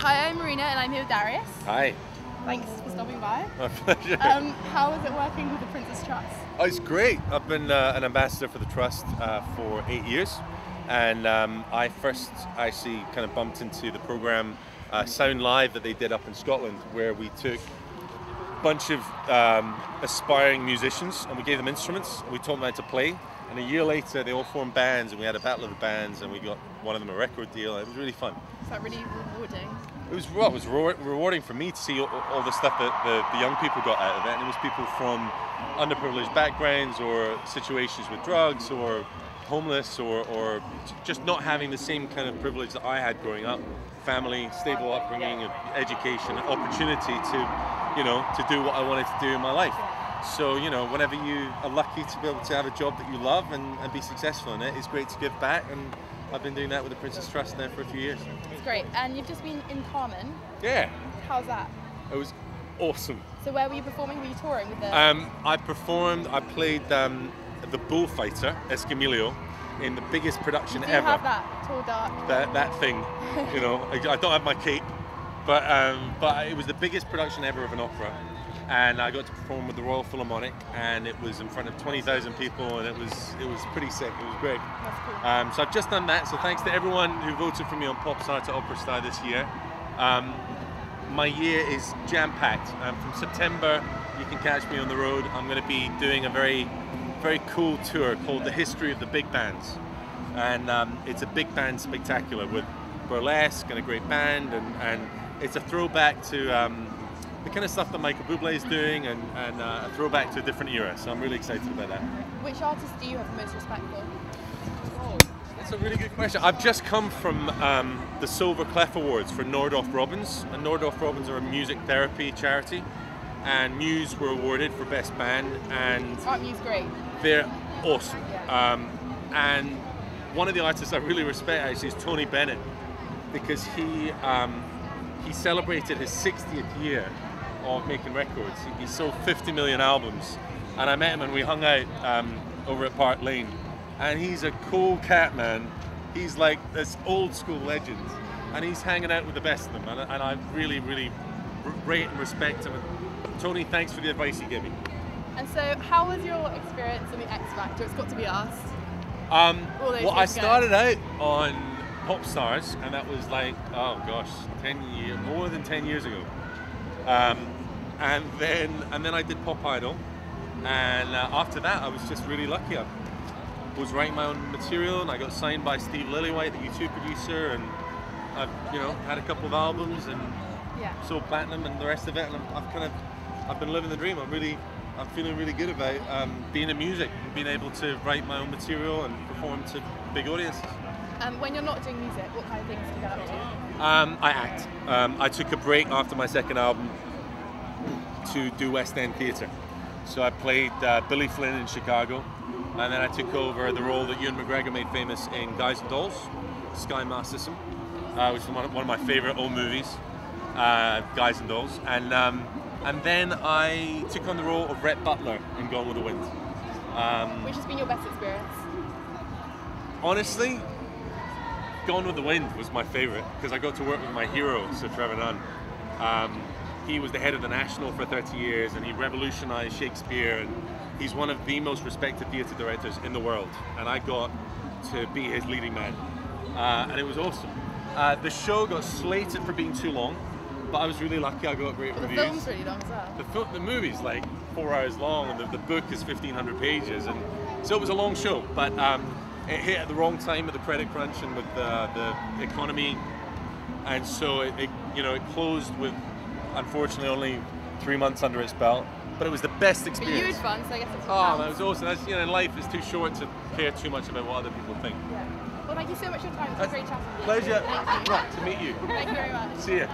Hi, I'm Marina and I'm here with Darius. Hi. Thanks for stopping by. My pleasure. How is it working with the Princess Trust? Oh, it's great. I've been an ambassador for the Trust for 8 years, and I first actually kind of bumped into the program Sound Live that they did up in Scotland, where we took a bunch of aspiring musicians and we gave them instruments and we taught them how to play. And a year later, they all formed bands, and we had a battle of the bands, and we got one of them a record deal. It was really fun. Is that really rewarding? It was rewarding for me to see all the stuff that the young people got out of it. And it was people from underprivileged backgrounds or situations with drugs or homeless or just not having the same kind of privilege that I had growing up. Family, stable upbringing, education, opportunity to do what I wanted to do in my life. So, whenever you are lucky to be able to have a job that you love and be successful in it, it's great to give back, and I've been doing that with the Princess Trust now for a few years. It's great. And you've just been in Carmen. Yeah. How's that? It was awesome. So where were you performing? Were you touring with the... I played the bullfighter, Escamillo, in the biggest production ever. You have that tall, dark... That thing, I don't have my cape, but it was the biggest production ever of an opera. And I got to perform with the Royal Philharmonic, and it was in front of 20,000 people, and it was pretty sick. It was great. That's cool. So I've just done that. So thanks to everyone who voted for me on Pop Star to Opera Star this year. My year is jam-packed. From September, you can catch me on the road. I'm going to be doing a very, very cool tour called The History of the Big Bands, and it's a big band spectacular with burlesque and a great band, and it's a throwback to the kind of stuff that Michael Bublé is doing, and a throwback to a different era. So I'm really excited about that. Which artist do you have the most respect for? Oh, that's a really good question. I've just come from the Silver Clef Awards for Nordhoff Robbins, and Nordhoff Robbins are a music therapy charity, and Muse were awarded for Best Band, and Aren't Muse great? They're awesome. Yeah. And one of the artists I really respect actually is Tony Bennett, because he celebrated his 60th year of making records. He sold 50 million albums, and I met him and we hung out over at Park Lane, and he's a cool cat, man. He's like this old school legend, and he's hanging out with the best of them, and I really, really rate and respect him. And Tony, thanks for the advice you gave me. And so how was your experience in the X Factor? It's got to be asked. Well, I started out on Pop Stars, and that was like, oh gosh, more than 10 years ago. And then I did Pop Idol, and after that I was just really lucky. I was writing my own material, and I got signed by Steve Lillywhite, the YouTube producer, and I've had a couple of albums and sold platinum and the rest of it, and I've been living the dream. I'm feeling really good about being in music and being able to write my own material and perform to big audiences. When you're not doing music, what kind of things do you get up to? I act. I took a break after my second album to do West End theatre. So I played Billy Flynn in Chicago, and then I took over the role that Ewan McGregor made famous in Guys and Dolls, Sky Masterson, which is one of my favourite old movies, Guys and Dolls. And then I took on the role of Rhett Butler in Gone with the Wind. Which has been your best experience? Honestly, Gone with the Wind was my favourite, because I got to work with my hero, Sir Trevor Nunn. He was the head of the National for 30 years, and he revolutionised Shakespeare, and he's one of the most respected theatre directors in the world, and I got to be his leading man, and it was awesome. The show got slated for being too long, but I was really lucky. I got great reviews. The film's really long as well. The movie's like 4 hours long, and the book is 1,500 pages, and so it was a long show, but it hit at the wrong time with the credit crunch and with the economy, and so it closed with, unfortunately, only 3 months under its belt. But it was the best experience. But you had fun, so I guess it's that was awesome. That's, life is too short to care too much about what other people think. Yeah. Well, thank you so much for your time. It's been great chatting with you. Pleasure. Thank you. To meet you. Thank you very much. See ya.